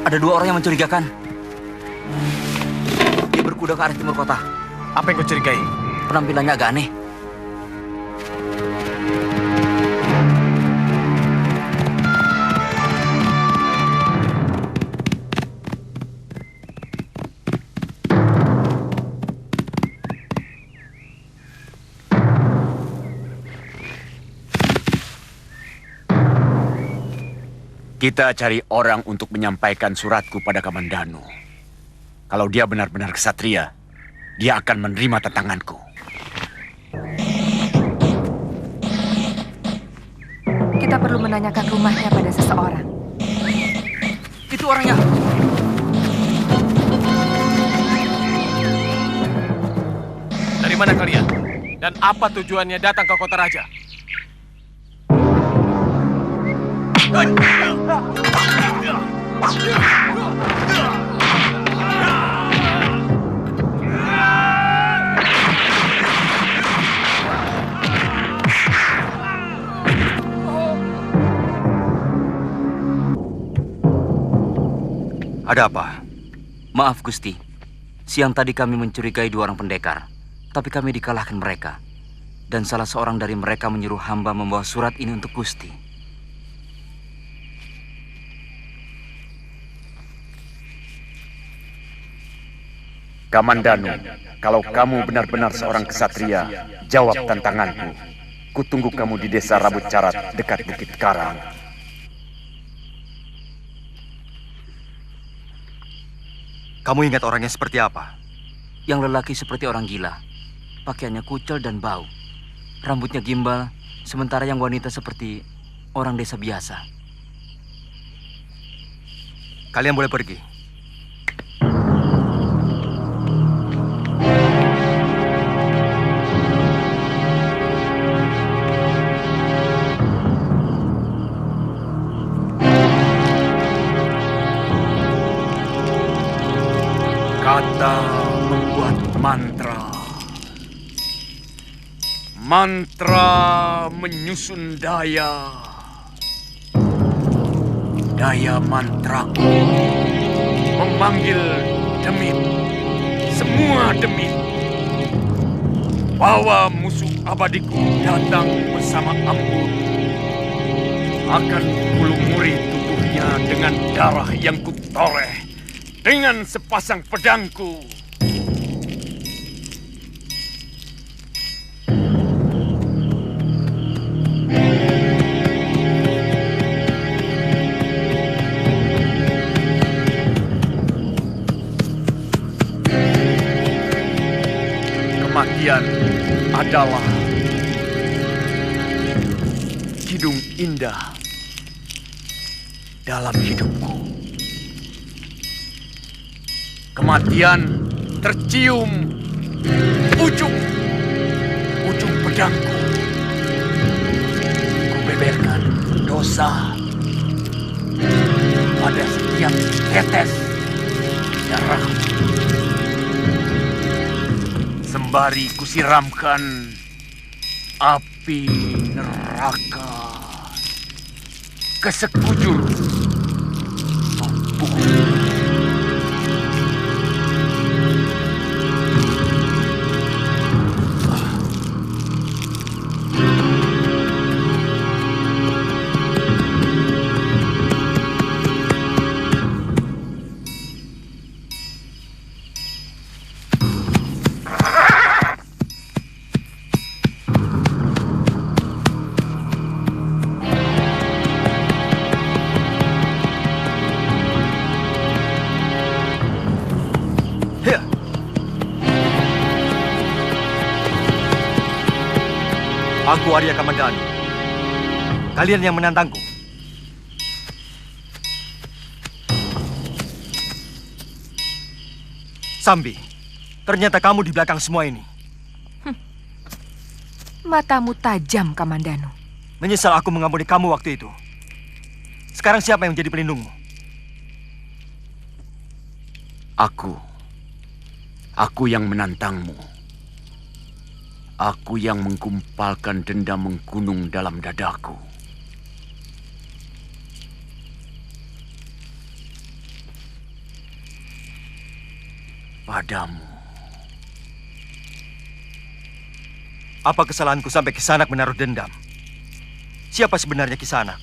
Ada dua orang yang mencurigakan. Dia berkuda ke arah timur kota. Apa yang kau curigai? Penampilannya agak aneh. Kita cari orang untuk menyampaikan suratku pada Kamandanu. Kalau dia benar-benar ksatria, dia akan menerima tantanganku. Kita perlu menanyakan rumahnya pada seseorang. Itu orangnya. Dari mana kalian? Dan apa tujuannya datang ke kota raja? Ada apa? Maaf Gusti, siang tadi kami mencurigai dua orang pendekar, tapi kami dikalahkan mereka. Dan salah seorang dari mereka menyuruh hamba membawa surat ini untuk Gusti. Kamandanu, kalau kamu benar-benar seorang ksatria, jawab tantanganku. Kutunggu kamu di desa Rabut Carat dekat Bukit Karang. Kamu ingat orangnya seperti apa? Yang lelaki seperti orang gila. Pakaiannya kucel dan bau. Rambutnya gimbal, sementara yang wanita seperti orang desa biasa. Kalian boleh pergi. Kata membuat mantra. Mantra menyusun daya. Daya mantraku memanggil demit. Semua demit. Bawa musuh abadiku datang bersama Ambur. Akan kulumuri tubuhnya dengan darah yang kutoreh. Dengan sepasang pedangku. Kematian adalah kidung indah dalam hidupku. Kematian tercium ujung pedangku. Kubeberkan dosa pada setiap tetes darah. Sembari kusiramkan api neraka ke sekujur tubuh. Aku Arya Kamandanu. Kalian yang menantangku. Sambi, ternyata kamu di belakang semua ini. Matamu tajam, Kamandanu. Menyesal aku mengampuni kamu waktu itu. Sekarang siapa yang menjadi pelindungmu? Aku yang menantangmu. Aku yang menggumpalkan dendam menggunung dalam dadaku. padamu. Apa kesalahanku sampai Kisanak menaruh dendam? Siapa sebenarnya Kisanak?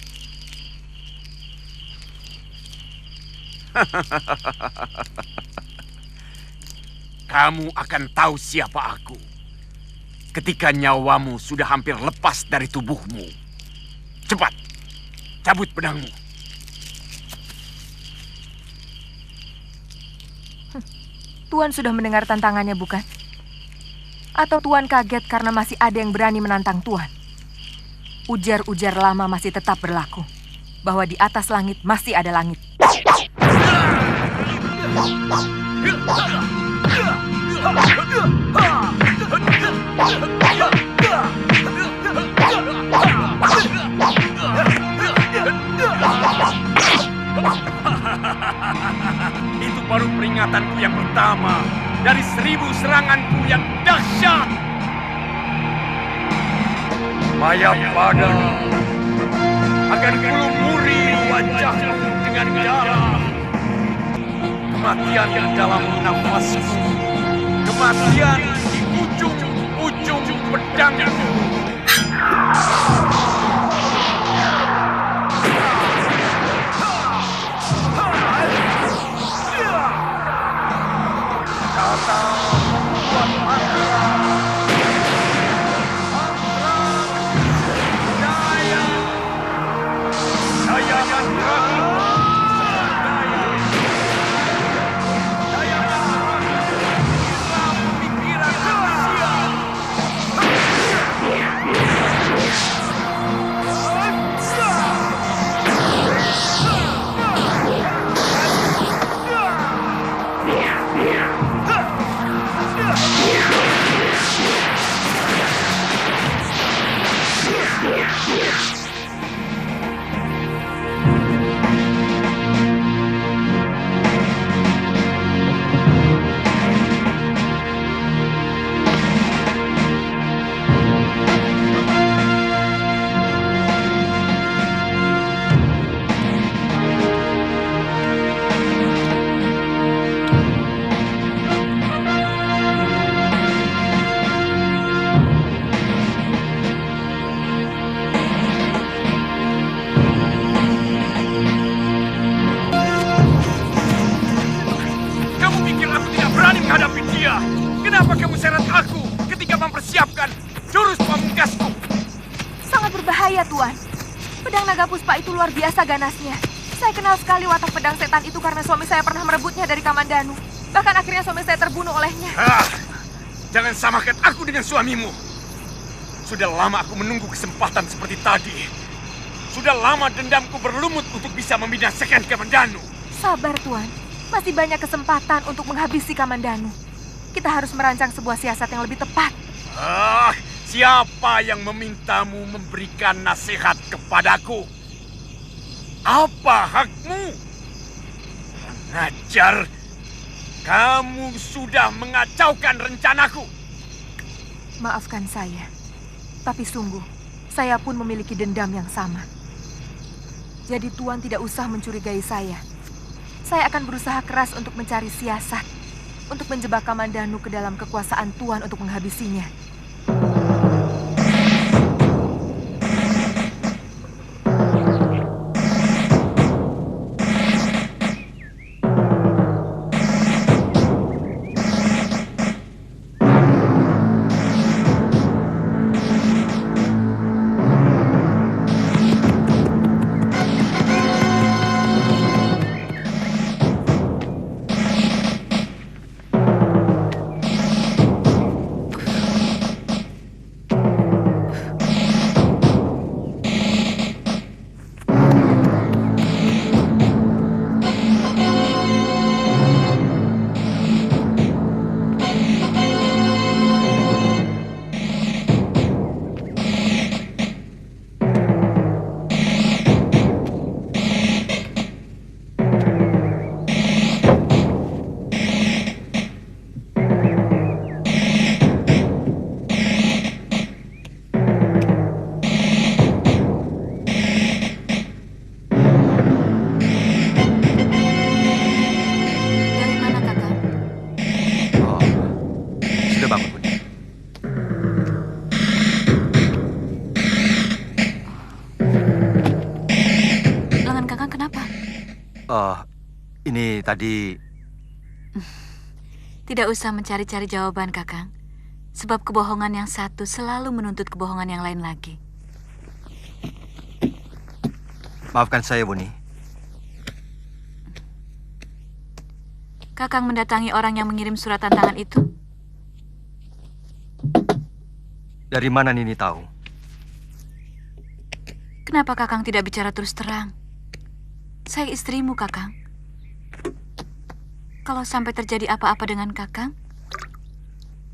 Kamu akan tahu siapa aku ketika nyawamu sudah hampir lepas dari tubuhmu. Cepat, cabut pedangmu. Tuan sudah mendengar tantangannya, bukan? Atau Tuan kaget karena masih ada yang berani menantang Tuan? Ujar-ujar lama masih tetap berlaku, bahwa di atas langit masih ada langit. Itu baru peringatanku yang pertama dari 1000 seranganku yang dahsyat. Mayapada akan kulumuri wajahmu dengan darah. Kematian dalam nafasku, kematian di ujung-ujung pedangku. Kenapa kamu seret aku ketika mempersiapkan jurus pamungkasku? Sangat berbahaya, Tuan. Pedang naga puspa itu luar biasa ganasnya. Saya kenal sekali watak pedang setan itu karena suami saya pernah merebutnya dari Kamandanu. Bahkan akhirnya suami saya terbunuh olehnya. Jangan samakan aku dengan suamimu. Sudah lama aku menunggu kesempatan seperti tadi. Sudah lama dendamku berlumut untuk bisa membinasakan Kamandanu. Sabar, Tuan. Masih banyak kesempatan untuk menghabisi Kamandanu. Kita harus merancang sebuah siasat yang lebih tepat. Siapa yang memintamu memberikan nasihat kepadaku? Apa hakmu? Pengajar, kamu sudah mengacaukan rencanaku. Maafkan saya, tapi sungguh, saya pun memiliki dendam yang sama. Jadi Tuan tidak usah mencurigai saya. Saya akan berusaha keras untuk mencari siasat, untuk menjebak Kamandanu ke dalam kekuasaan Tuan untuk menghabisinya. Ini tadi... Tidak usah mencari-cari jawaban, Kakang. Sebab kebohongan yang satu selalu menuntut kebohongan yang lain lagi. Maafkan saya, Buni. Kakang mendatangi orang yang mengirim surat tantangan itu? Dari mana Nini tahu? Kenapa Kakang tidak bicara terus terang? Saya istrimu, Kakang. Kalau sampai terjadi apa-apa dengan Kakang,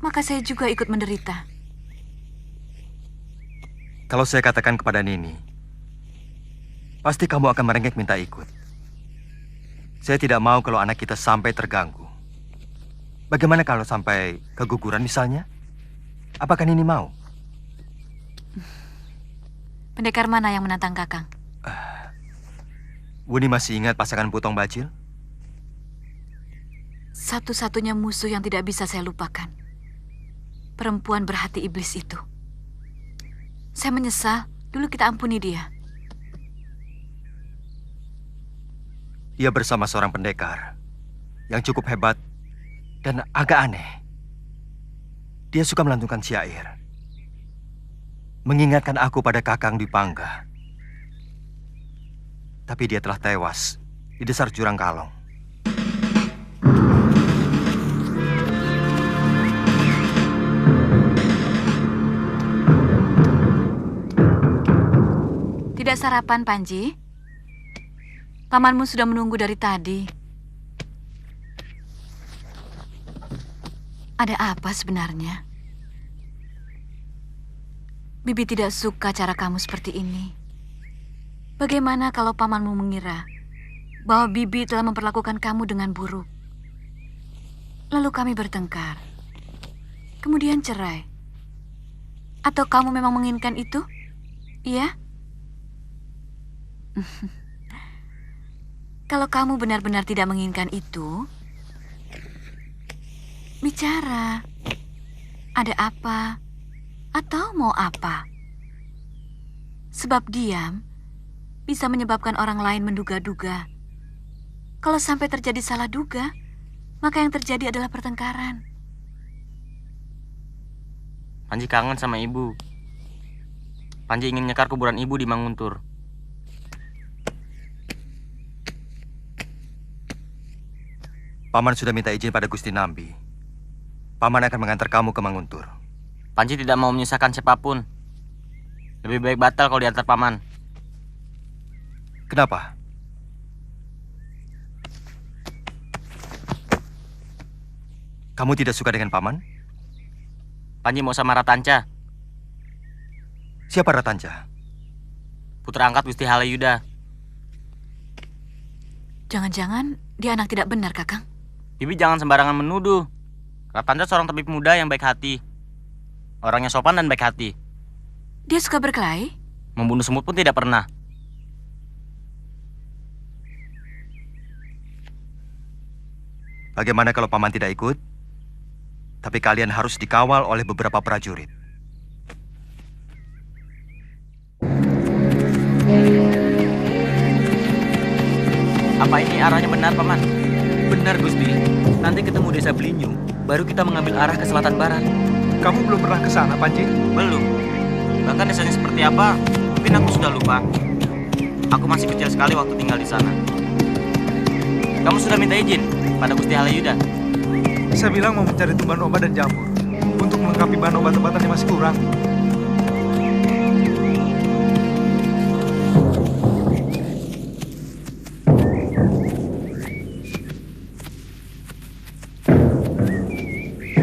maka saya juga ikut menderita. Kalau saya katakan kepada Nini, pasti kamu akan merengek minta ikut. Saya tidak mau kalau anak kita sampai terganggu. Bagaimana kalau sampai keguguran misalnya? Apakah Nini mau? Pendekar mana yang menantang Kakang? Buni masih ingat pasangan Putong Bacil? Satu-satunya musuh yang tidak bisa saya lupakan. Perempuan berhati iblis itu. Saya menyesal, dulu kita ampuni dia. Dia bersama seorang pendekar yang cukup hebat dan agak aneh. Dia suka melantunkan syair, mengingatkan aku pada Kakang Dwi Pangga. Tapi dia telah tewas di dasar jurang Kalong. Tidak sarapan, Panji? Pamanmu sudah menunggu dari tadi. Ada apa sebenarnya? Bibi tidak suka cara kamu seperti ini. Bagaimana kalau pamanmu mengira bahwa Bibi telah memperlakukan kamu dengan buruk? Lalu kami bertengkar. Kemudian cerai. Atau kamu memang menginginkan itu? Iya? Kalau kamu benar-benar tidak menginginkan itu, bicara. Ada apa? Atau mau apa? Sebab diam bisa menyebabkan orang lain menduga-duga. Kalau sampai terjadi salah duga, maka yang terjadi adalah pertengkaran. Panji kangen sama ibu. Panji ingin nyekar kuburan ibu di Manguntur. Paman sudah minta izin pada Gusti Nambi. Paman akan mengantar kamu ke Manguntur. Panji tidak mau menyusahkan siapapun. Lebih baik batal kalau diantar paman. Kenapa? Kamu tidak suka dengan paman? Panji mau sama Ratanca, Siapa Ratanca? putra angkat Gusti Halayuda. Jangan-jangan dia anak tidak benar, Kakang. Bibi jangan sembarangan menuduh. Ratanca seorang tabib muda yang baik hati. Orangnya sopan dan baik hati. Dia suka berkelahi? Membunuh semut pun tidak pernah. Bagaimana kalau paman tidak ikut? Tapi kalian harus dikawal oleh beberapa prajurit. Apa ini arahnya benar, paman? Benar, Gusti. Nanti ketemu desa Belinyu, baru kita mengambil arah ke selatan barat. Kamu belum pernah ke sana, Panji? Belum. Bahkan desanya seperti apa, mungkin aku sudah lupa. Aku masih kecil sekali waktu tinggal di sana. Kamu sudah minta izin pada Gusti Halayuda? Saya bilang mau mencari tumbuhan obat dan jamur untuk melengkapi bahan obat-obatan yang masih kurang.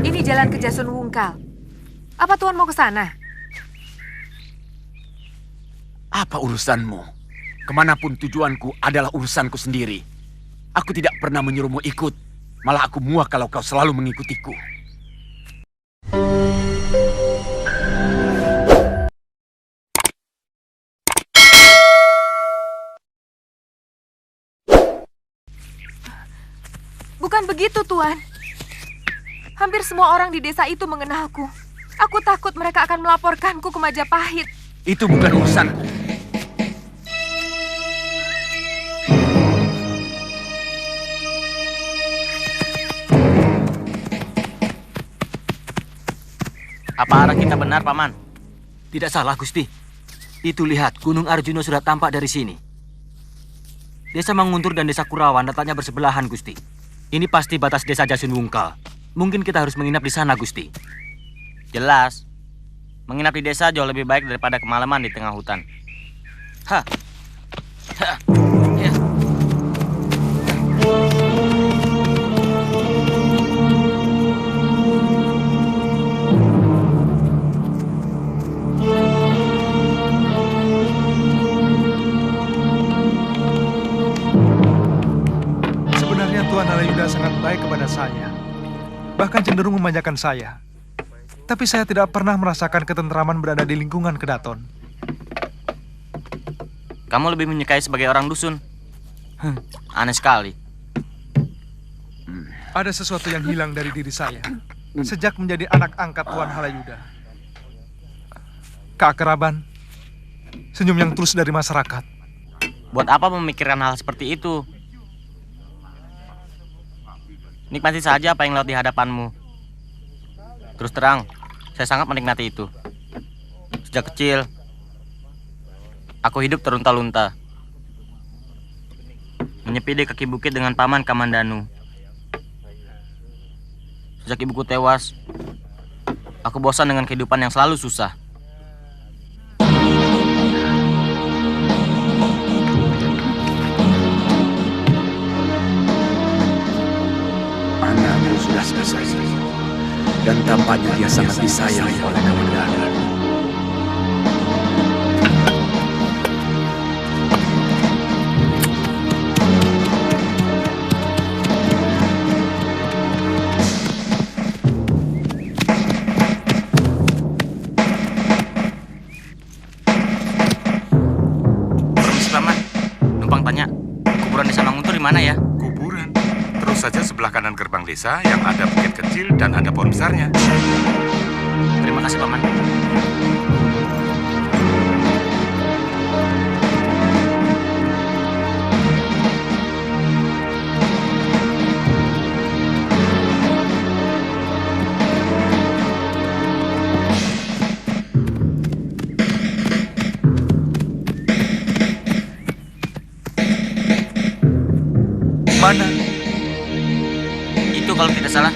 Ini jalan ke Jasun Wungkal. Apa Tuan mau ke sana? Apa urusanmu? Kemanapun tujuanku adalah urusanku sendiri. Aku tidak pernah menyuruhmu ikut. Malah aku muak kalau kau selalu mengikutiku. Bukan begitu, Tuan. Hampir semua orang di desa itu mengenalku. Aku takut mereka akan melaporkanku ke Majapahit. Itu bukan urusanku. Apa arah kita benar, Paman? Tidak salah, Gusti. Itu lihat, Gunung Arjuna sudah tampak dari sini. Desa Manguntur dan Desa Kurawan letaknya bersebelahan, Gusti. Ini pasti batas Desa Jasunungkal. Mungkin kita harus menginap di sana, Gusti. Jelas. Menginap di desa jauh lebih baik daripada kemalaman di tengah hutan. Hah. Hah. Ya. Sebenarnya Tuan Halayuda sangat baik kepada saya. Bahkan cenderung memanjakan saya. Tapi saya tidak pernah merasakan ketentraman berada di lingkungan Kedaton. Kamu lebih menyukai sebagai orang dusun. Aneh sekali. Ada sesuatu yang hilang dari diri saya sejak menjadi anak angkat Tuan Halayuda. Keakraban, senyum yang tulus dari masyarakat. Buat apa memikirkan hal seperti itu? Nikmati saja apa yang lewat di hadapanmu. Terus terang, saya sangat menikmati itu. Sejak kecil, aku hidup terlunta-lunta. Menyepi di kaki bukit dengan paman Kamandanu. Sejak ibuku tewas, aku bosan dengan kehidupan yang selalu susah. Anakmu sudah selesai. Dan tampaknya dia sangat disayang oleh Kamandanu. Permisi paman, numpang tanya, kuburan desa Manguntur di mana ya? Kuburan. Terus saja sebelah kanan gerbang desa yang ada bukit kecil dan ada pohon besarnya. Terima kasih paman. Mana? Itu kalau tidak salah.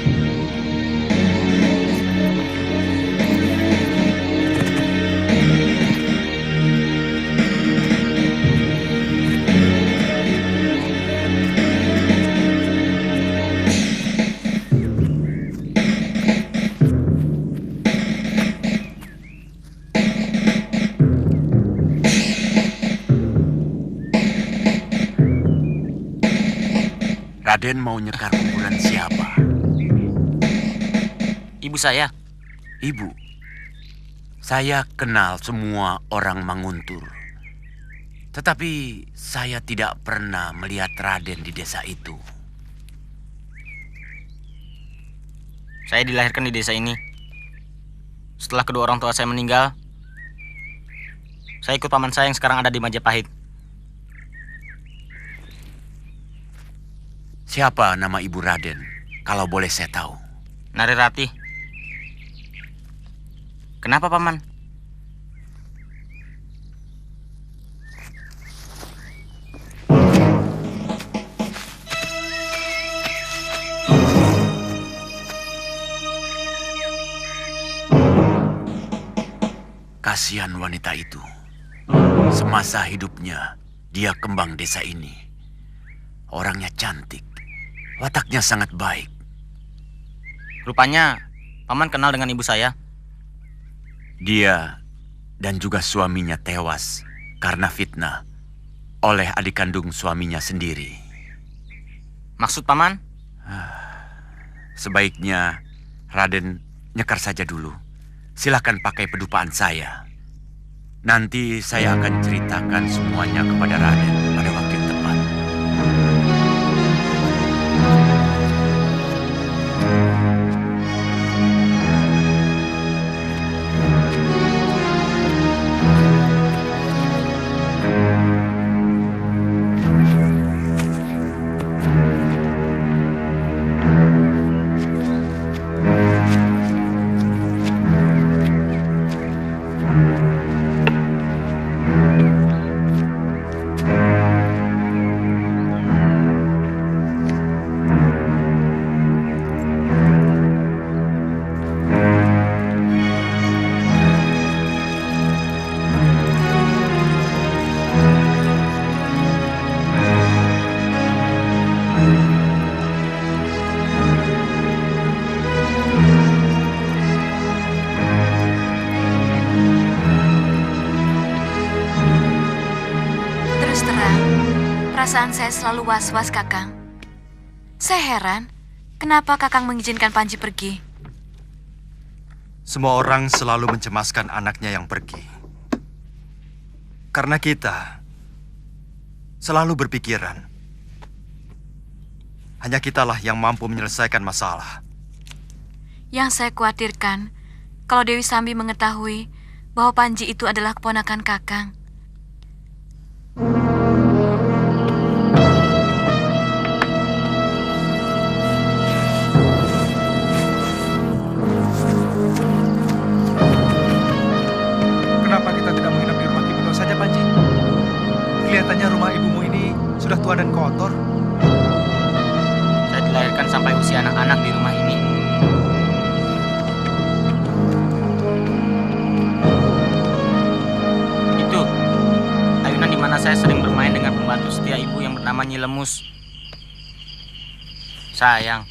Raden mau nyekar kuburan siapa? Ibu saya. Ibu. Saya kenal semua orang Manguntur. Tetapi saya tidak pernah melihat Raden di desa itu. Saya dilahirkan di desa ini. Setelah kedua orang tua saya meninggal, saya ikut paman saya yang sekarang ada di Majapahit. Siapa nama ibu Raden, kalau boleh saya tahu? Nari Rati. Kenapa paman? Kasihan wanita itu. Semasa hidupnya, dia kembang desa ini. Orangnya cantik. Wataknya sangat baik. Rupanya paman kenal dengan ibu saya. Dia dan juga suaminya tewas karena fitnah oleh adik kandung suaminya sendiri. Maksud paman? Sebaiknya Raden nyekar saja dulu. Silakan pakai pedupaan saya. Nanti saya akan ceritakan semuanya kepada Raden pada waktu yang tepat. Perasaan saya selalu was-was, Kakang. Saya heran, kenapa Kakang mengizinkan Panji pergi? Semua orang selalu mencemaskan anaknya yang pergi. Karena kita selalu berpikiran, hanya kitalah yang mampu menyelesaikan masalah. Yang saya khawatirkan, kalau Dewi Sambi mengetahui bahwa Panji itu adalah keponakan Kakang. Kenapa kita tidak menginap di rumah Ki Beto saja, Panji? Kelihatannya rumah ibumu ini sudah tua dan kotor. Saya dilahirkan sampai usia anak-anak di rumah ini. Itu ayunan di mana saya sering bermain dengan pembantu setia ibu yang bernama Nyi Lemus. Sayang,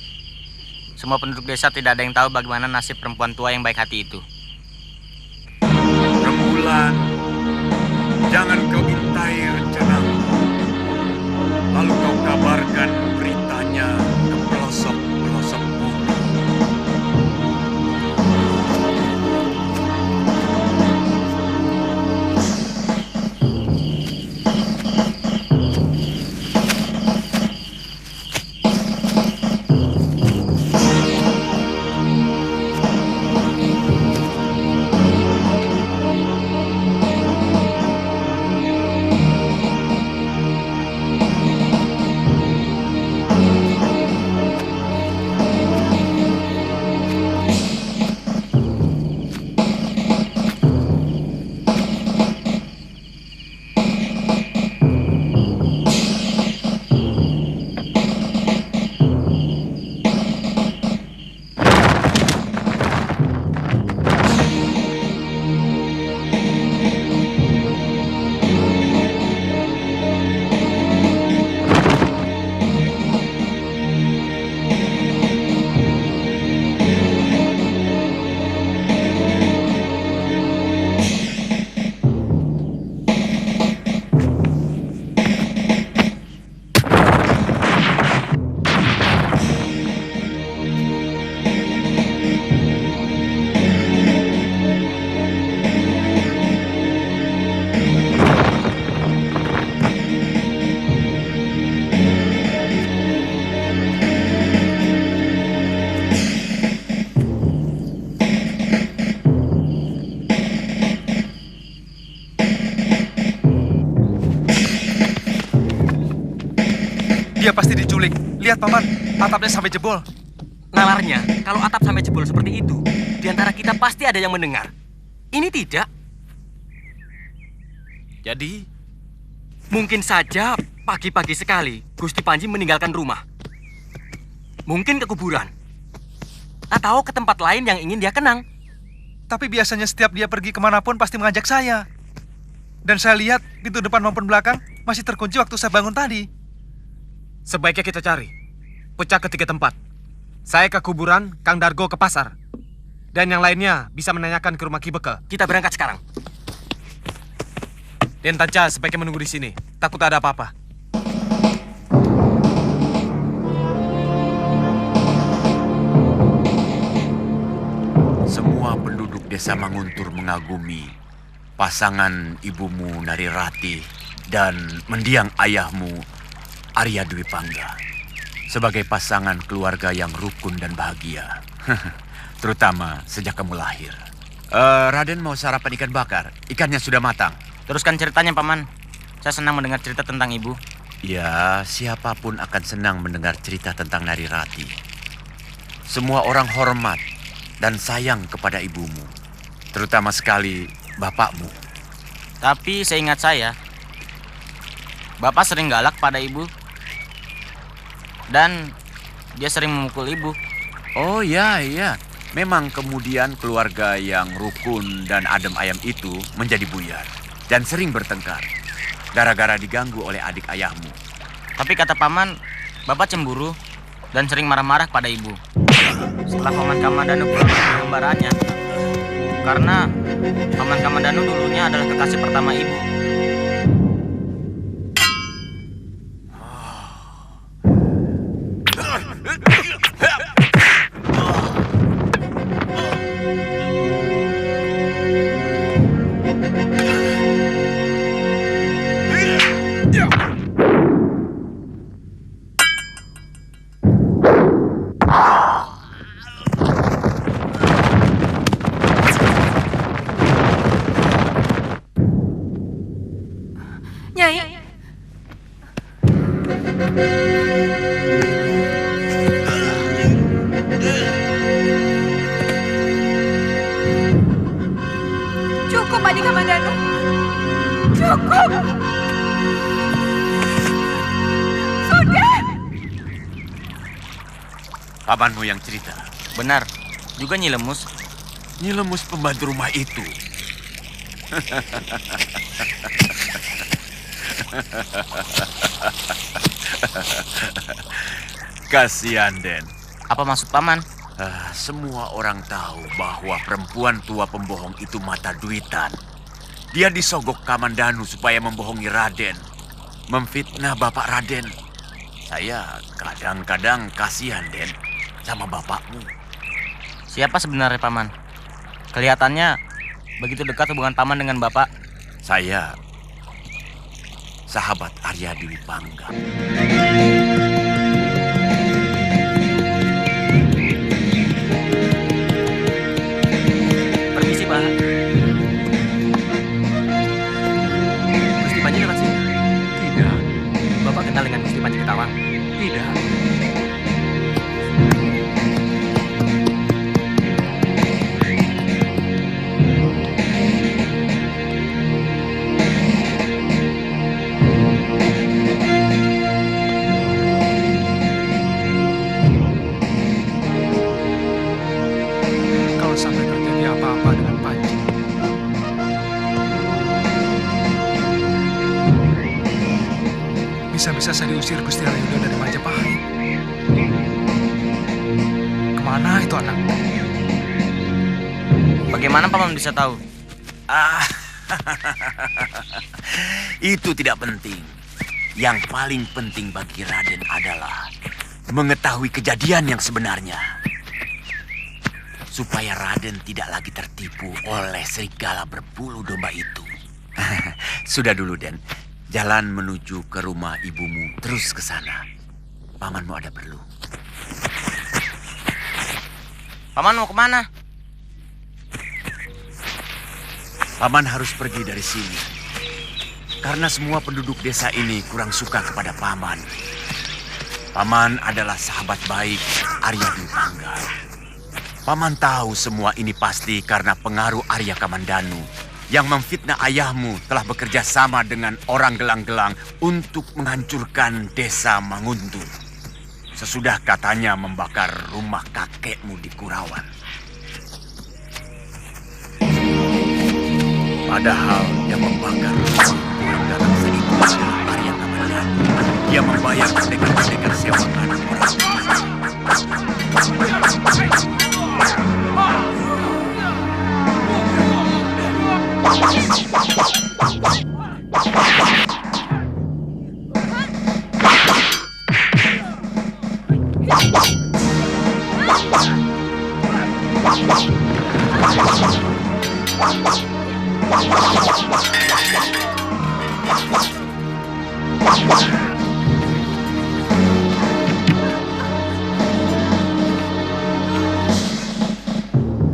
semua penduduk desa tidak ada yang tahu bagaimana nasib perempuan tua yang baik hati itu. Rembulan, jangan kau intai rencanamu. Lalu kau kabarkan beritanya ke pelosok-pelosok bumi. Dia pasti diculik. Lihat, Paman, atapnya sampai jebol. Nalarnya, kalau atap sampai jebol seperti itu, di antara kita pasti ada yang mendengar. Ini tidak. Jadi, Mungkin saja pagi-pagi sekali Gusti Panji meninggalkan rumah. Mungkin ke kuburan. Atau ke tempat lain yang ingin dia kenang. Tapi biasanya setiap dia pergi kemanapun pasti mengajak saya. Dan saya lihat pintu depan maupun belakang masih terkunci waktu saya bangun tadi. sebaiknya kita cari. Pecah ke 3 tempat. Saya ke kuburan, Kang Dargo ke pasar. Dan yang lainnya bisa menanyakan ke rumah Ki Beke. Kita berangkat sekarang. Den Tanca sebaiknya menunggu di sini. Takut ada apa-apa. Semua penduduk desa Manguntur mengagumi pasangan ibumu Narirati dan mendiang ayahmu Arya Dwi Pangga sebagai pasangan keluarga yang rukun dan bahagia. Terutama sejak kamu lahir. Raden mau sarapan ikan bakar. Ikannya sudah matang. Teruskan ceritanya, Paman. Saya senang mendengar cerita tentang ibu. Ya, siapapun akan senang mendengar cerita tentang Narirati. Semua orang hormat dan sayang kepada ibumu. Terutama sekali bapakmu. Tapi seingat saya, Bapak sering galak pada ibu. Dan dia sering memukul ibu. Oh ya, iya. Memang kemudian keluarga yang rukun dan adem ayam itu menjadi buyar. Dan sering bertengkar. Gara-gara diganggu oleh adik ayahmu. Tapi kata Paman, Bapak cemburu dan sering marah-marah pada ibu. Setelah Paman Kamandanu pulang dari lembarannya. Karena Paman Kamandanu dulunya adalah kekasih pertama ibu. Pamanmu yang cerita. Benar. Juga Nyi Lemus. Nyi Lemus pembantu rumah itu. Kasihan, Den. Apa maksud paman? Semua orang tahu bahwa perempuan tua pembohong itu mata duitan. Dia disogok Kamandanu supaya membohongi Raden. Memfitnah Bapak Raden. Saya kadang-kadang kasihan, Den, sama bapakmu. Siapa sebenarnya paman? Kelihatannya begitu dekat hubungan paman dengan bapak. Saya sahabat Arya Dwi Pangga. Permisi, Pak. Gusti Panji lewat sini? Tidak, Bapak kenal dengan Gusti Panji Ketawang? tidak. Kalau sampai terjadi apa-apa dengan Panji, bisa-bisa saya diusir Gusti Alayuda dari Majapahit. Kemana itu anak? Bagaimana paman bisa tahu? Itu tidak penting. Yang paling penting bagi Raden adalah mengetahui kejadian yang sebenarnya. Supaya Raden tidak lagi tertipu oleh serigala berbulu domba itu. Sudah dulu, Den. Jalan menuju ke rumah ibumu terus ke sana. Pamanmu ada perlu. Paman mau kemana? Paman harus pergi dari sini. Karena semua penduduk desa ini kurang suka kepada Paman. Paman adalah sahabat baik Arya Dwi Pangga. Paman tahu semua ini pasti karena pengaruh Arya Kamandanu yang memfitnah ayahmu telah bekerja sama dengan orang gelang-gelang untuk menghancurkan desa Manguntur. Sesudah katanya membakar rumah kakekmu di Kurawan. Padahal yang membakar rumah orang galaksa itu adalah Arya Kamandanu. Dia membayar pendekar-pendekar sewaan orang.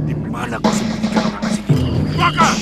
Di mana kau sembunyikan orang asing itu? Bakar!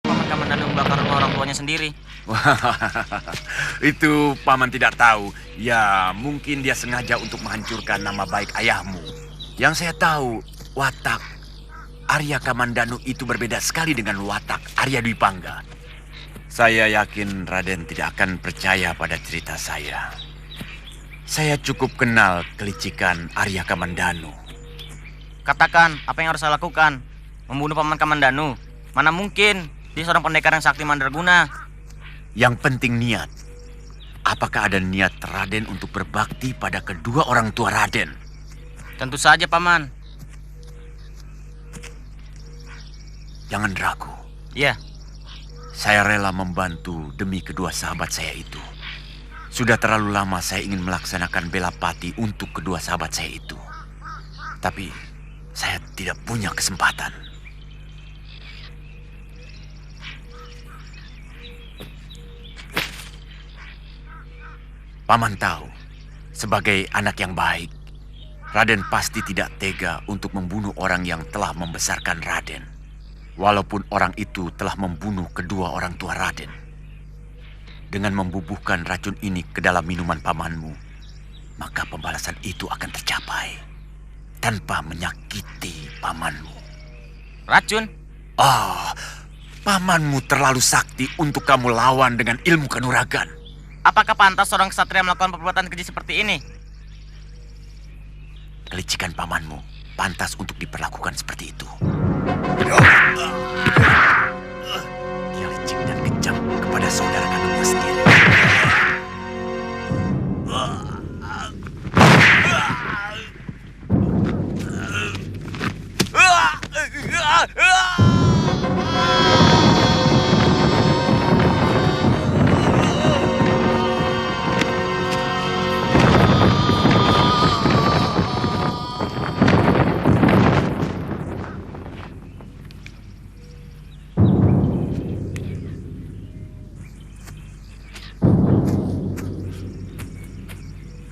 Paman Kamandanu membakar rumah orang tuanya sendiri. Itu Paman tidak tahu. Ya, mungkin dia sengaja untuk menghancurkan nama baik ayahmu. Yang saya tahu, watak Arya Kamandanu itu berbeda sekali dengan watak Arya Dwi Pangga. Saya yakin Raden tidak akan percaya pada cerita saya. Saya cukup kenal kelicikan Arya Kamandanu. Katakan, apa yang harus saya lakukan? Membunuh Paman Kamandanu? Mana mungkin, dia seorang pendekar yang sakti mandraguna. Yang penting niat. Apakah ada niat Raden untuk berbakti pada kedua orang tua Raden? Tentu saja, Paman. Jangan ragu. Iya, Saya rela membantu demi kedua sahabat saya itu. Sudah terlalu lama saya ingin melaksanakan bela pati untuk kedua sahabat saya itu. Tapi saya tidak punya kesempatan. Paman tahu, sebagai anak yang baik, Raden pasti tidak tega untuk membunuh orang yang telah membesarkan Raden. Walaupun orang itu telah membunuh kedua orang tua Raden. Dengan membubuhkan racun ini ke dalam minuman pamanmu, maka pembalasan itu akan tercapai tanpa menyakiti pamanmu. Racun? Pamanmu terlalu sakti untuk kamu lawan dengan ilmu kanuragan. Apakah pantas seorang ksatria melakukan perbuatan keji seperti ini? Kelicikan pamanmu pantas untuk diperlakukan seperti itu. Dia licik dan kejam kepada saudara kandungnya sendiri.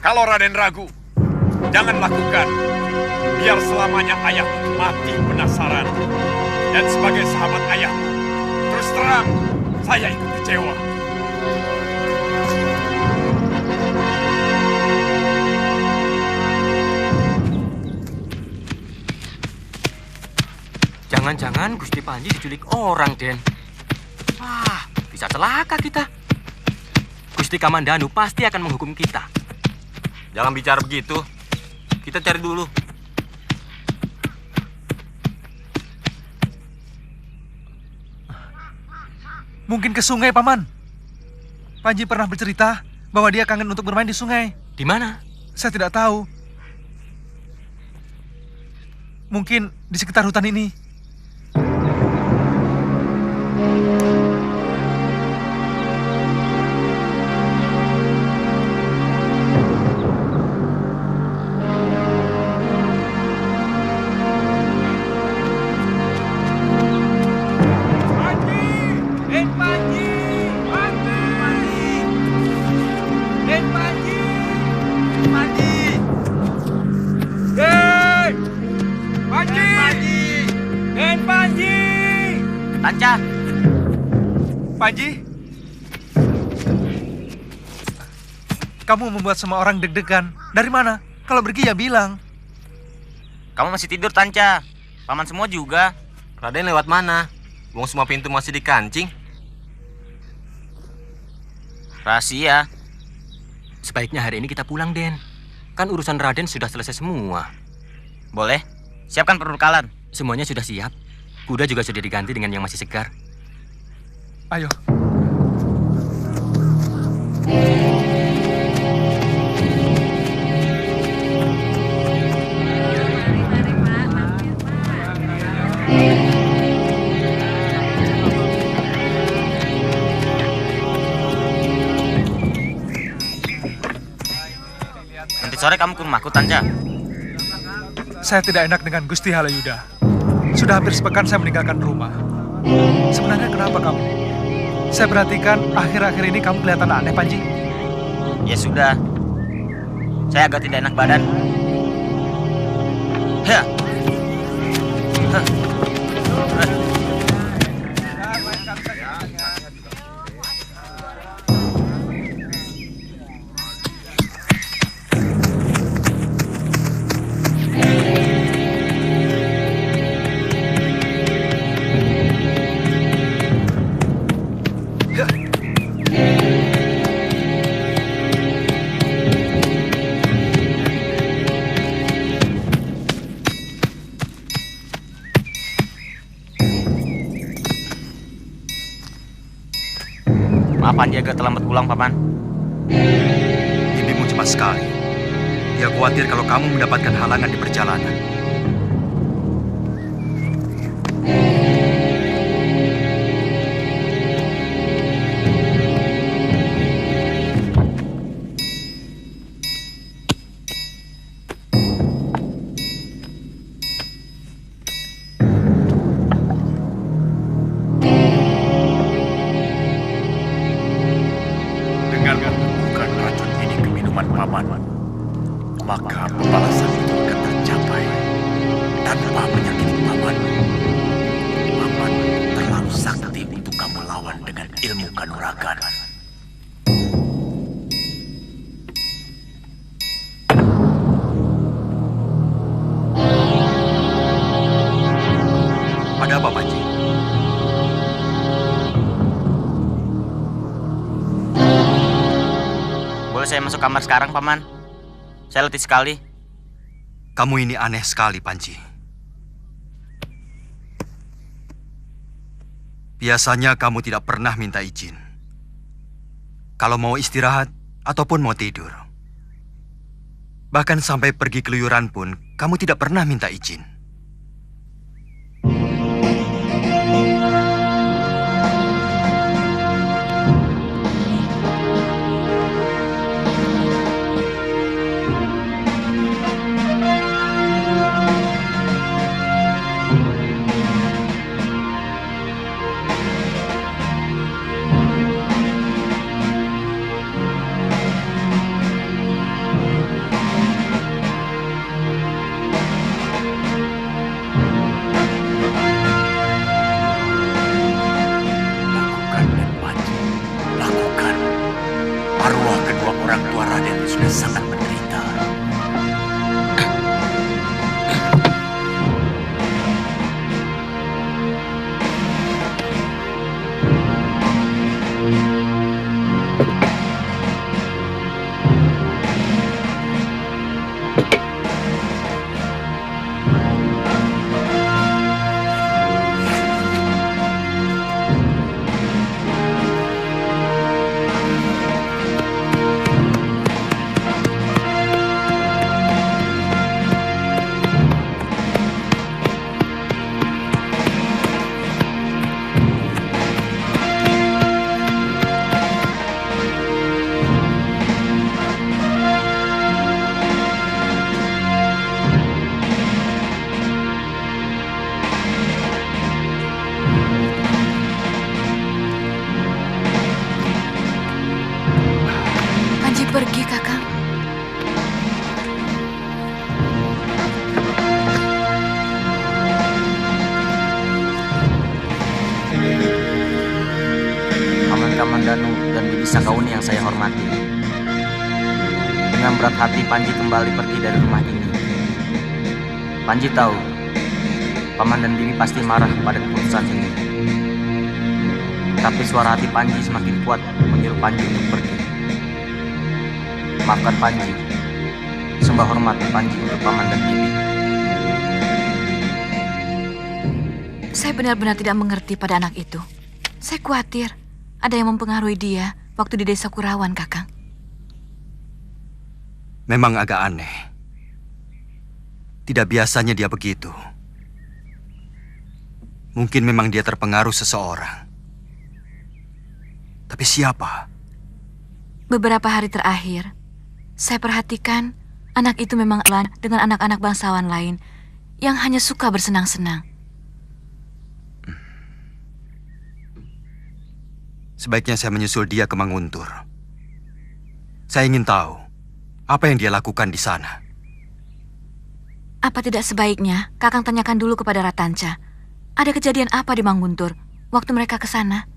Kalau Raden ragu, jangan lakukan. Biar selamanya ayahmu mati penasaran. Dan sebagai sahabat ayahmu, terus terang, saya ikut kecewa. Jangan-jangan Gusti Panji diculik orang, Den. Wah, bisa celaka kita. Gusti Kamandanu pasti akan menghukum kita. Jangan bicara begitu. Kita cari dulu. Mungkin ke sungai, Paman. Panji pernah bercerita bahwa dia kangen untuk bermain di sungai. Di mana? Saya tidak tahu. Mungkin di sekitar hutan ini. Tanca. Panji, kamu membuat semua orang deg-degan. Dari mana? Kalau pergi ya bilang. Kamu masih tidur, Tanca. Paman semua juga. Raden lewat mana? Wong semua pintu masih dikancing. Rahasia. Sebaiknya hari ini kita pulang, Den. Kan urusan Raden sudah selesai semua. Boleh. Siapkan perbekalan. Semuanya sudah siap. Kuda juga sudah diganti dengan yang masih segar. Ayo. Nanti sore kamu ke rumahku, Tanca. Saya tidak enak dengan Gusti Halayuda. Sudah hampir sepekan saya meninggalkan rumah. Sebenarnya kenapa kamu? Saya perhatikan akhir-akhir ini kamu kelihatan aneh, Panji. Ya sudah. Saya agak tidak enak badan. Ya. Maaf Panji agak terlambat pulang, Paman. Bibimu cemas sekali. Dia khawatir kalau kamu mendapatkan halangan di perjalanan. hukuman paman, maka pembalasan itu akan tercapai tanpa menyakiti paman. Paman terlalu sakti untuk kamu lawan dengan ilmu kanuragan. Ada apa, Panji? Boleh saya masuk kamar sekarang, Paman? Saya letih sekali. Kamu ini aneh sekali, Panji. Biasanya kamu tidak pernah minta izin. Kalau mau istirahat ataupun mau tidur. Bahkan sampai pergi keluyuran pun, kamu tidak pernah minta izin. Lakukan dan Panji, lakukan. Arwah kedua orang tua Raden sudah sangat menderita. Panji pergi, Kakang. Paman Kamandanu dan Bibi Sakauni yang saya hormati. Dengan berat hati Panji kembali pergi dari rumah ini. Panji tahu, Paman dan Bibi pasti marah pada keputusan ini. Tapi suara hati Panji semakin kuat menyuruh Panji untuk pergi. Maafkan Panji. Sembah hormat Panji untuk Paman dan Bibi. Saya benar-benar tidak mengerti pada anak itu. Saya khawatir ada yang mempengaruhi dia waktu di desa Kurawan, Kakang. Memang agak aneh. Tidak biasanya dia begitu. Mungkin memang dia terpengaruh seseorang. Tapi siapa? Beberapa hari terakhir, saya perhatikan anak itu memang pelan dengan anak-anak bangsawan lain yang hanya suka bersenang-senang. Sebaiknya saya menyusul dia ke Manguntur. Saya ingin tahu apa yang dia lakukan di sana. Apa tidak sebaiknya Kakang tanyakan dulu kepada Ratanca. Ada kejadian apa di Manguntur waktu mereka ke sana?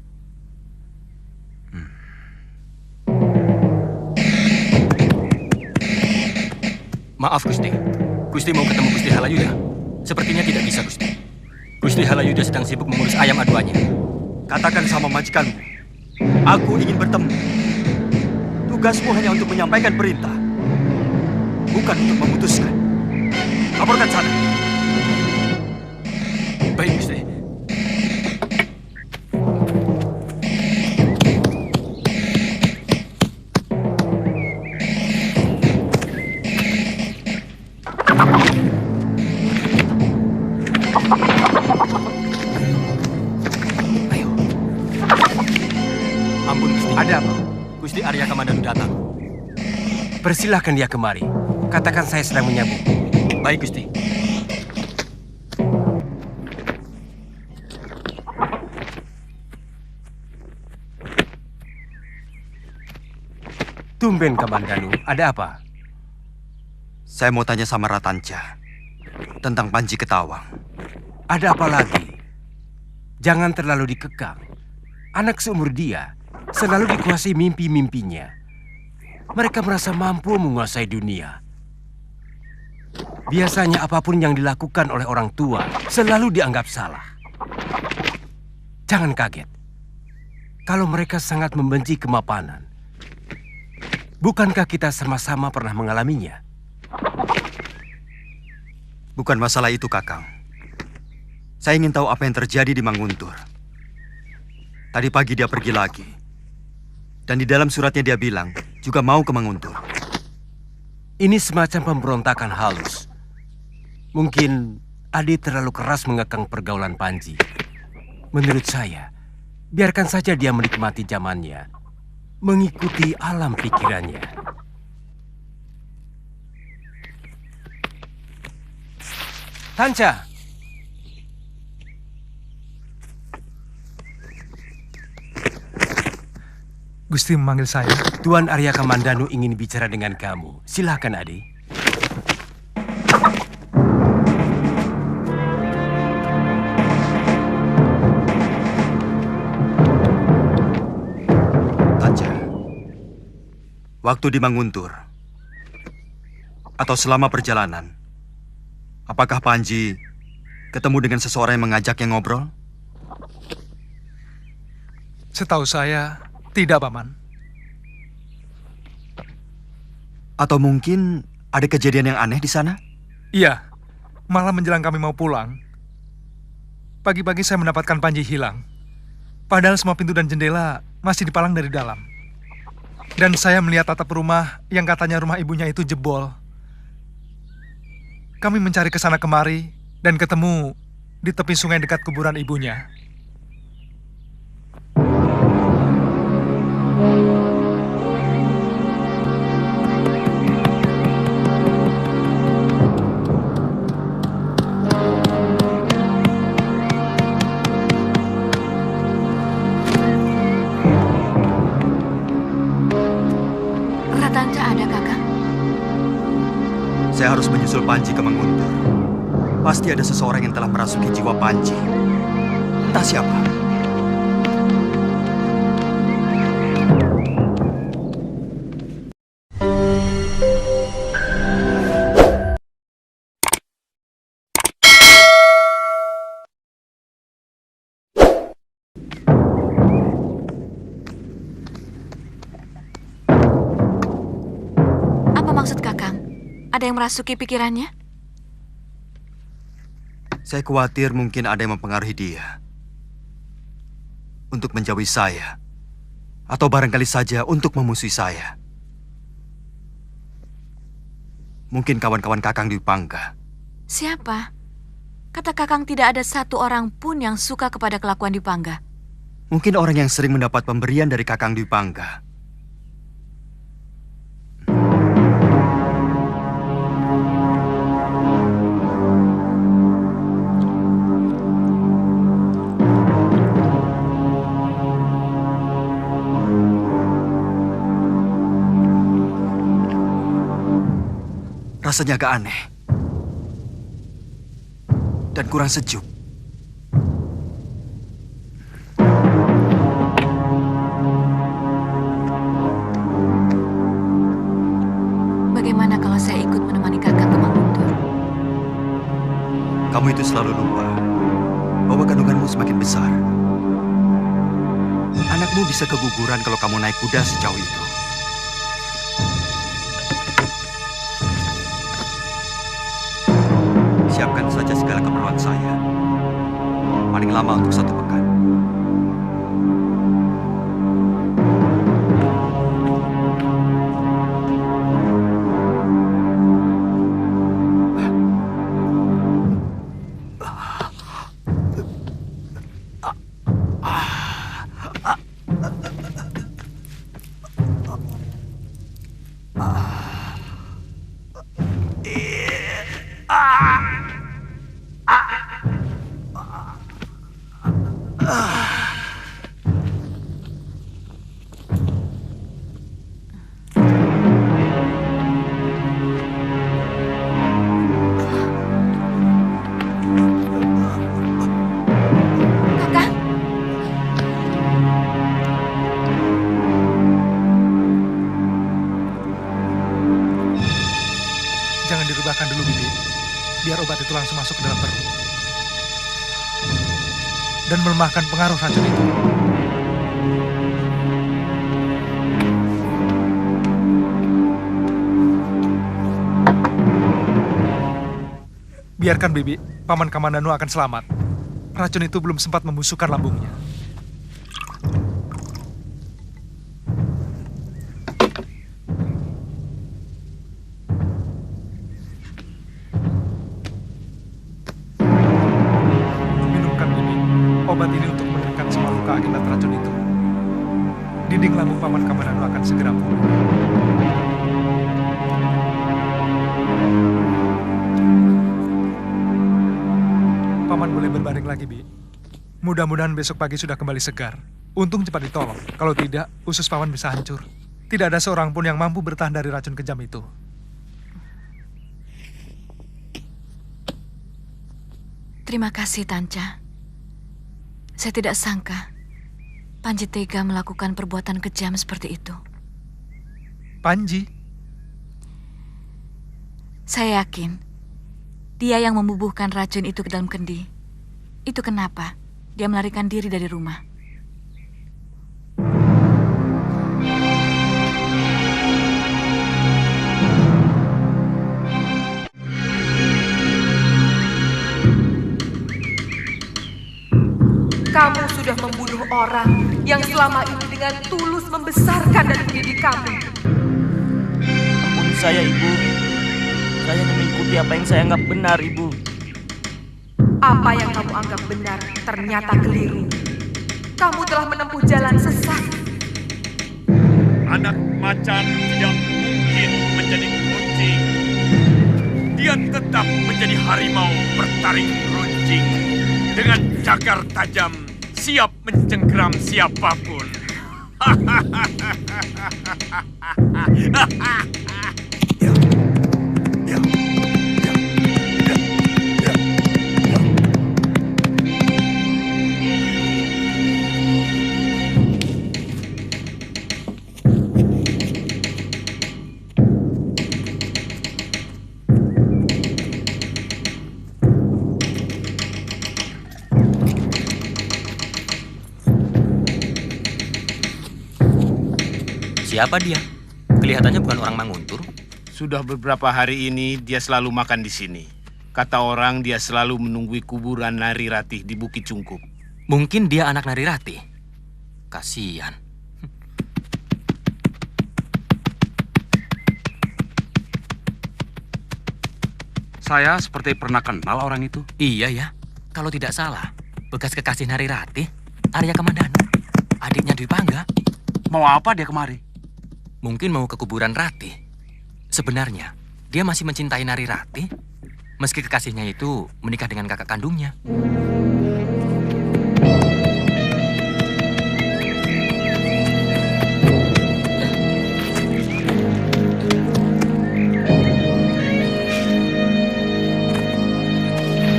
Maaf, Gusti. Gusti mau ketemu Gusti Halayuda. Sepertinya tidak bisa, Gusti. Gusti Halayuda sedang sibuk mengurus ayam aduannya. Katakan sama majikanmu, aku ingin bertemu. Tugasmu hanya untuk menyampaikan perintah, bukan untuk memutuskan. Laporkan sana. Baik, Gusti. Ampun, Gusti. Ada apa? Gusti Arya Kamandanu datang. Persilahkan dia kemari. Katakan saya sedang menyambut. Baik, Gusti. Tumben Kamandanu, ada apa? Saya mau tanya sama Ratanca tentang Panji Ketawang. Ada apa lagi? Jangan terlalu dikekang. Anak seumur dia selalu dikuasai mimpi-mimpinya. Mereka merasa mampu menguasai dunia. Biasanya apapun yang dilakukan oleh orang tua selalu dianggap salah. Jangan kaget kalau mereka sangat membenci kemapanan. Bukankah kita sama-sama pernah mengalaminya? Bukan masalah itu, Kakang. Saya ingin tahu apa yang terjadi di Manguntur. Tadi pagi dia pergi lagi. Dan di dalam suratnya dia bilang juga mau ke Manguntur. Ini semacam pemberontakan halus. Mungkin Adi terlalu keras mengekang pergaulan Panji. Menurut saya, biarkan saja dia menikmati zamannya, mengikuti alam pikirannya. Tanca! Gusti memanggil saya. Tuan Arya Kamandanu ingin bicara dengan kamu. Silakan, Adi. Tanca, waktu di Manguntur atau selama perjalanan, apakah Panji ketemu dengan seseorang yang mengajaknya ngobrol? Setahu saya, tidak, Paman. Atau mungkin ada kejadian yang aneh di sana? Iya, malah menjelang kami mau pulang. Pagi-pagi saya mendapatkan Panji hilang. Padahal semua pintu dan jendela masih dipalang dari dalam. Dan saya melihat atap rumah yang katanya rumah ibunya itu jebol. Kami mencari ke sana kemari dan ketemu di tepi sungai dekat kuburan ibunya. Ratanca ada, Kakang? Saya harus menyusul Panji ke Manguntur. Pasti ada seseorang yang telah merasuki jiwa Panji. Entah siapa. Apa maksud Kakang? Ada yang merasuki pikirannya? Saya khawatir mungkin ada yang mempengaruhi dia untuk menjauhi saya, atau barangkali saja untuk memusuhi saya. Mungkin kawan-kawan Kakang Dwi Pangga. Siapa? Kata Kakang tidak ada satu orang pun yang suka kepada kelakuan Dwi Pangga. Mungkin orang yang sering mendapat pemberian dari Kakang Dwi Pangga. Rasanya agak aneh. Dan kurang sejuk. Bagaimana kalau saya ikut menemani Kakang ke Manguntur? Kamu itu selalu lupa bahwa kandunganmu semakin besar. Anakmu bisa keguguran kalau kamu naik kuda sejauh itu. Siapkan saja segala keperluan saya. Paling lama untuk 1 pekan. dibahkan dulu, Bibi. Biar obat itu langsung masuk ke dalam perut. Dan melemahkan pengaruh racun itu. Biarkan, Bibi. Paman Kamandanu akan selamat. Racun itu belum sempat membusukkan lambungnya. Minumkan, Bibi. Obat ini untuk mengeringkan semua luka akibat racun itu. Dinding lambung Paman Kamandanu akan segera pulih. Paman boleh berbaring lagi, Bi. Mudah-mudahan besok pagi sudah kembali segar. Untung cepat ditolong. Kalau tidak, usus Paman bisa hancur. Tidak ada seorang pun yang mampu bertahan dari racun kejam itu. Terima kasih, Tanca. Saya tidak sangka Panji tega melakukan perbuatan kejam seperti itu. Panji? Saya yakin dia yang membubuhkan racun itu ke dalam kendi. Itu kenapa dia melarikan diri dari rumah. Kamu sudah membunuh orang yang selama ini dengan tulus membesarkan dan mendidik kamu. Ampun saya, Ibu. Saya hanya mengikuti apa yang saya anggap benar, Ibu. Apa yang kamu anggap benar ternyata keliru. Kamu telah menempuh jalan sesat. Anak macan tidak mungkin menjadi kucing. Dia tetap menjadi harimau bertaring runcing. Dengan cagar tajam, siap mencengkeram siapapun. Siapa dia? Kelihatannya bukan orang Manguntur. Sudah beberapa hari ini dia selalu makan di sini. Kata orang dia selalu menunggui kuburan Nari Ratih di Bukit Cungkup. Mungkin dia anak Nari Ratih. Kasihan. Saya seperti pernah kenal orang itu. Iya ya. Kalau tidak salah, bekas kekasih Nari Ratih, Arya Kamandanu, adiknya Dwi Pangga. Mau apa dia kemari? Mungkin mau ke kuburan Ratih. Sebenarnya, dia masih mencintai Nari Ratih, meski kekasihnya itu menikah dengan kakak kandungnya.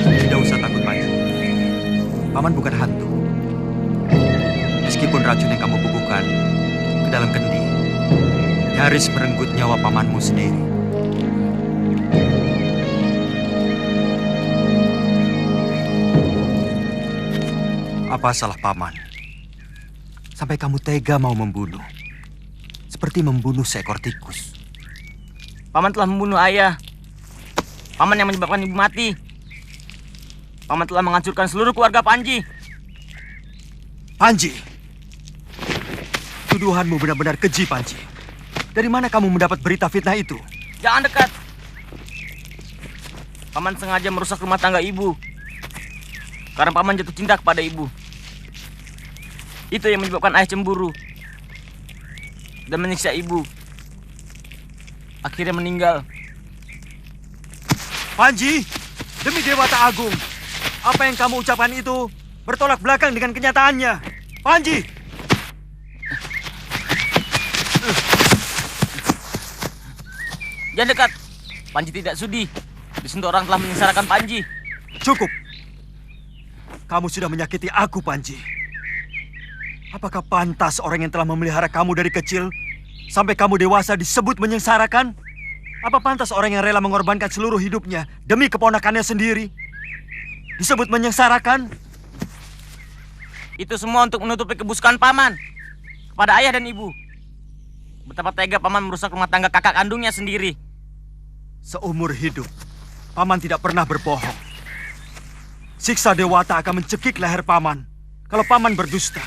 Tidak usah takut, Panji. Paman bukan hantu. Meskipun racun yang kamu bubuhkan ke dalam kendi, nyaris merenggut nyawa pamanmu sendiri. Apa salah paman? Sampai kamu tega mau membunuh. Seperti membunuh seekor tikus. Paman telah membunuh ayah. Paman yang menyebabkan ibu mati. Paman telah menghancurkan seluruh keluarga Panji. Panji! Tuduhanmu benar-benar keji, Panji. Dari mana kamu mendapat berita fitnah itu? Jangan dekat. Paman sengaja merusak rumah tangga ibu. Karena paman jatuh cinta kepada ibu. Itu yang menyebabkan ayah cemburu dan menyiksa ibu. Akhirnya meninggal. Panji, demi Dewata Agung, apa yang kamu ucapkan itu bertolak belakang dengan kenyataannya. Panji! Jangan dekat. Panji tidak sudi disentuh orang telah menyengsarakan Panji. Cukup. Kamu sudah menyakiti aku, Panji. Apakah pantas orang yang telah memelihara kamu dari kecil sampai kamu dewasa disebut menyengsarakan? Apa pantas orang yang rela mengorbankan seluruh hidupnya demi keponakannya sendiri disebut menyengsarakan? Itu semua untuk menutupi kebusukan paman kepada ayah dan ibu. Betapa tega paman merusak rumah tangga kakak kandungnya sendiri. Seumur hidup, paman tidak pernah berbohong. Siksa dewata akan mencekik leher paman kalau paman berdusta.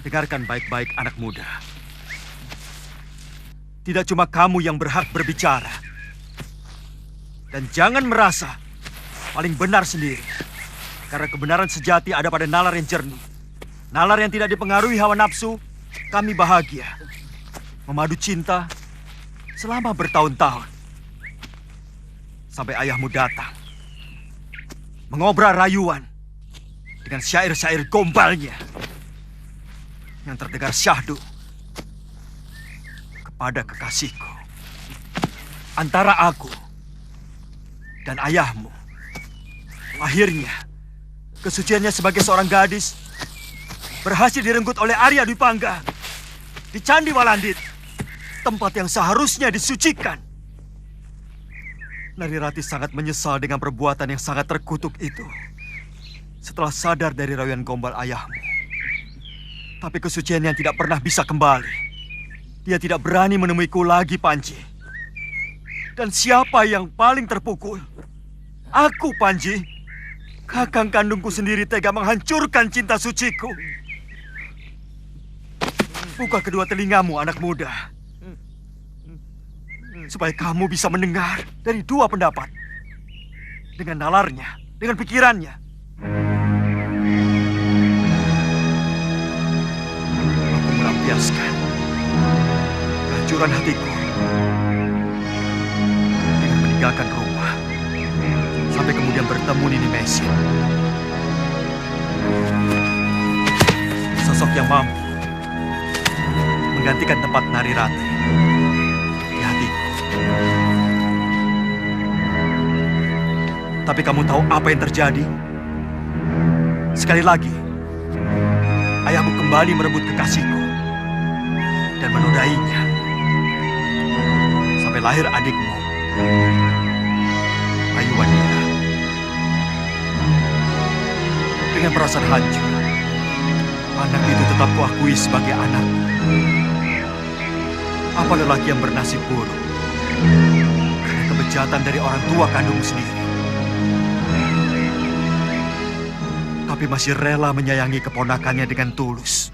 Dengarkan baik-baik anak muda. Tidak cuma kamu yang berhak berbicara. Dan jangan merasa paling benar sendiri. Karena kebenaran sejati ada pada nalar yang jernih. Nalar yang tidak dipengaruhi hawa nafsu, kami bahagia. Memadu cinta selama bertahun-tahun. Sampai ayahmu datang. Mengobrak rayuan dengan syair-syair gombalnya. Yang terdengar syahdu kepada kekasihku. Antara aku dan ayahmu. Akhirnya, kesuciannya sebagai seorang gadis berhasil direnggut oleh Arya Dwi Pangga di Candi Walandit, tempat yang seharusnya disucikan. Narirati sangat menyesal dengan perbuatan yang sangat terkutuk itu. Setelah sadar dari rayuan gombal ayahmu. Tapi kesuciannya tidak pernah bisa kembali. Dia tidak berani menemuiku lagi, Panji. Dan siapa yang paling terpukul? Aku, Panji. Kakang kandungku sendiri tega menghancurkan cinta suciku. Buka kedua telingamu, anak muda. Supaya kamu bisa mendengar dari dua pendapat. Dengan nalarnya, dengan pikirannya. Aku melampiaskan kehancuran hatiku dengan meninggalkan rumah. Sampai kemudian bertemu Nini Mesin. Sosok yang mampu menggantikan tempat Narirati di hatiku. Tapi kamu tahu apa yang terjadi? Sekali lagi, ayahmu kembali merebut kekasihku dan menodainya. Sampai lahir adikmu, Ayu Wanita. Dengan perasaan hancur, anak itu tetap kuakui sebagai anak. Apa lelaki yang bernasib buruk karena kebejatan dari orang tua kandung sendiri, tapi masih rela menyayangi keponakannya dengan tulus.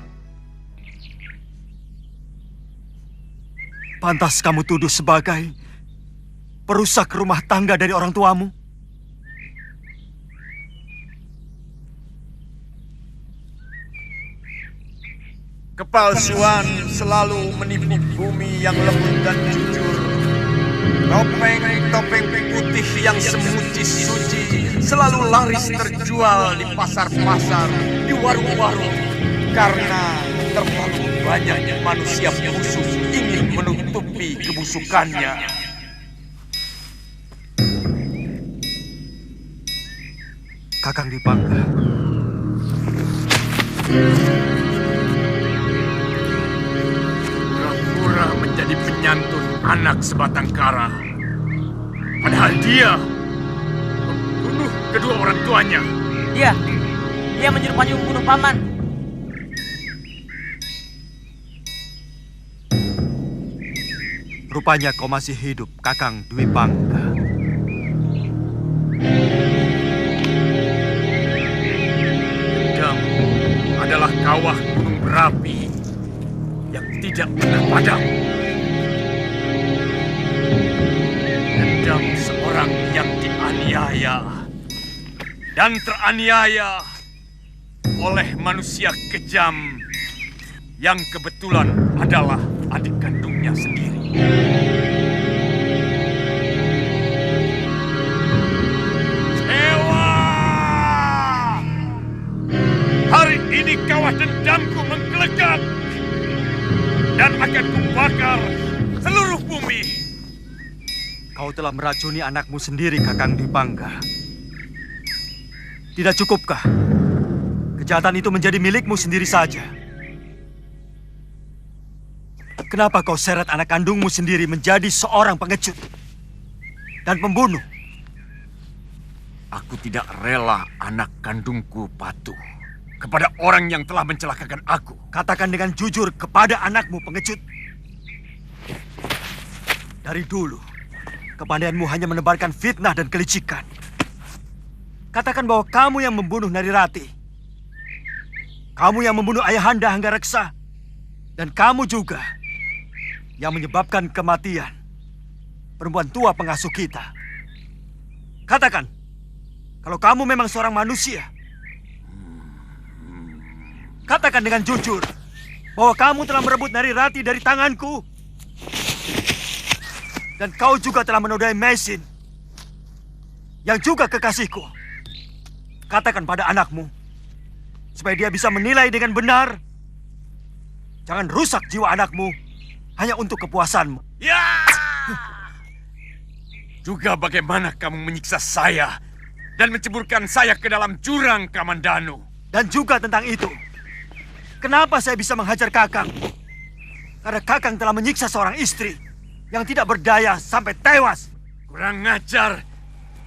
Pantas kamu tuduh sebagai perusak rumah tangga dari orang tuamu? Kepalsuan selalu menipu bumi yang lembut dan jujur. Topeng-topeng putih yang semuci-suci selalu laris terjual di pasar-pasar, di warung-warung. Karena terlalu banyak manusia busuk ingin menutupi kebusukannya. Kakang Dwi Pangga. Pura-pura menjadi penyantun anak sebatang kara. Padahal dia membunuh kedua orang tuanya. Dia menyuruh Panji membunuh paman. Rupanya kau masih hidup, Kakang Dwi Pangga. Dendam adalah kawah gunung berapi yang tidak pernah padam. Dendam seorang yang dianiaya dan teraniaya oleh manusia kejam yang kebetulan adalah adik kandungnya sendiri. Dewa! Hari ini kawah dendamku menggelegar dan akan kubakar seluruh bumi. Kau telah meracuni anakmu sendiri, Kakang Dwi Pangga. Tidak cukupkah kejahatan itu menjadi milikmu sendiri saja? Kenapa kau seret anak kandungmu sendiri menjadi seorang pengecut dan pembunuh? Aku tidak rela anak kandungku patuh kepada orang yang telah mencelakakan aku. Katakan dengan jujur kepada anakmu, pengecut. Dari dulu, kepandaianmu hanya menebarkan fitnah dan kelicikan. Katakan bahwa kamu yang membunuh Narirati. Kamu yang membunuh Ayahanda Hanggareksa. Dan kamu juga yang menyebabkan kematian perempuan tua pengasuh kita. Katakan, kalau kamu memang seorang manusia. Katakan dengan jujur bahwa kamu telah merebut Narirati dari tanganku. Dan kau juga telah menodai Mesin, yang juga kekasihku. Katakan pada anakmu, supaya dia bisa menilai dengan benar. Jangan rusak jiwa anakmu hanya untuk kepuasanmu. Ya! Juga bagaimana kamu menyiksa saya dan menceburkan saya ke dalam jurang Kamandanu. Dan juga tentang itu, kenapa saya bisa menghajar Kakang? Karena Kakang telah menyiksa seorang istri yang tidak berdaya sampai tewas. Kurang ngajar.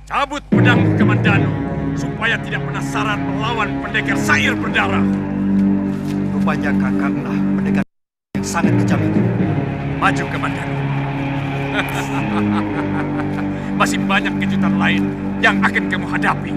Cabut pedang Kamandanu supaya tidak penasaran melawan pendekar Sair berdarah. Rupanya Kakanglah pendekar yang sangat kejam itu. Maju Kamandanu. Masih banyak kejutan lain yang akan kamu hadapi.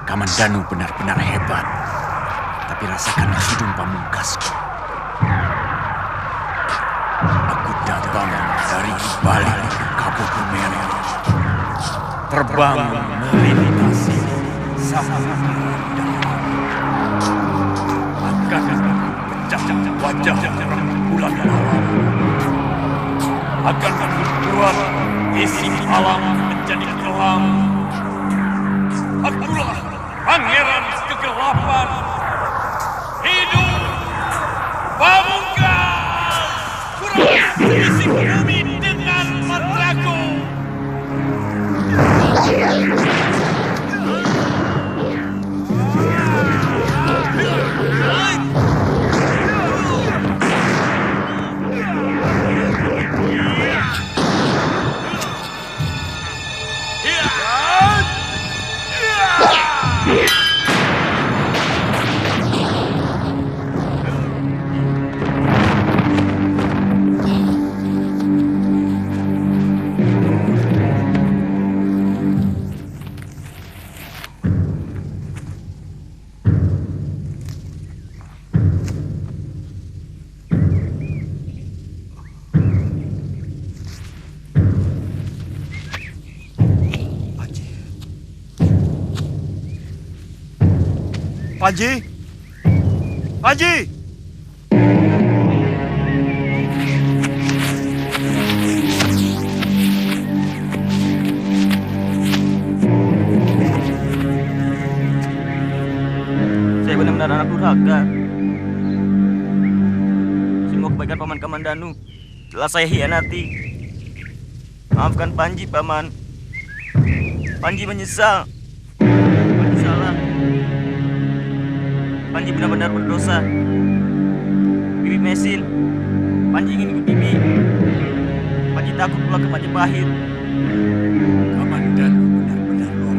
Kamandanu benar-benar hebat. Tapi rasakanlah hidung pamungkasku. Aku datang dari balik kabut merah. Terbang melintasi samudra. Akan pecah wajah rembulan malam. Akan membuat isi alam menjadi kelam. Akulah pangeran kegelapan. Hidup pamungkas. Kurang isi bumi dengan mantraku. Panji! Panji! Saya benar-benar anak durhaka. Semua kebaikan Paman Kamandanu telah saya hianati. Maafkan Panji, Paman. Panji menyesal. Panji salah. Panji benar-benar berdosa. Bibi Mesin, Panji ingin ikut Bibi. Panji takut pulang ke Majapahit. Kamandanu benar-benar luar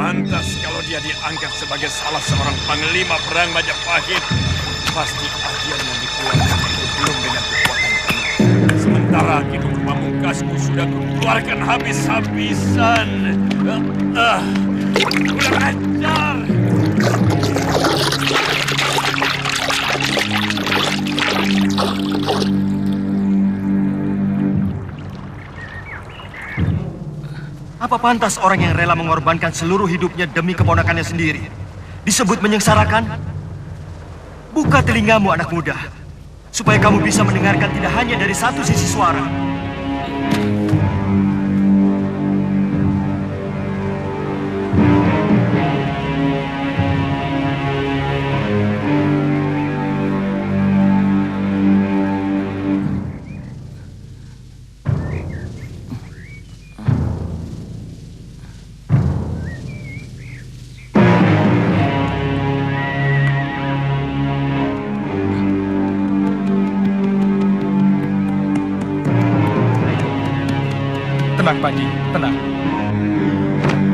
Lantas kalau dia diangkat sebagai salah seorang panglima perang Majapahit, pasti ajian yang dikeluarkan itu belum dengan kekuatan penuh. Sementara Kidung Pamungkasku sudah kukeluarkan habis-habisan. Kurang ajar! Apa pantas orang yang rela mengorbankan seluruh hidupnya demi keponakannya sendiri disebut menyengsarakan? Buka telingamu anak muda, supaya kamu bisa mendengarkan tidak hanya dari satu sisi suara. Tenang, Panji, tenang.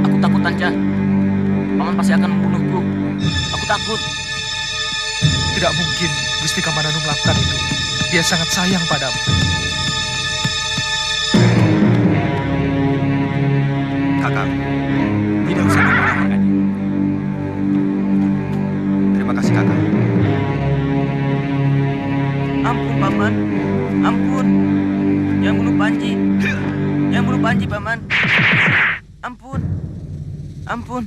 Aku takut, Tanja. Paman pasti akan membunuhku. Aku takut. Tidak mungkin Gusti Kamandanu melakukan itu. Dia sangat sayang padamu. Kakak, tidak usah memarahkan. Terima kasih, Kakak. Ampun, Paman. Ampun. Jangan bunuh Panji. Jangan bunuh Panji, Paman. Ampun. Ampun.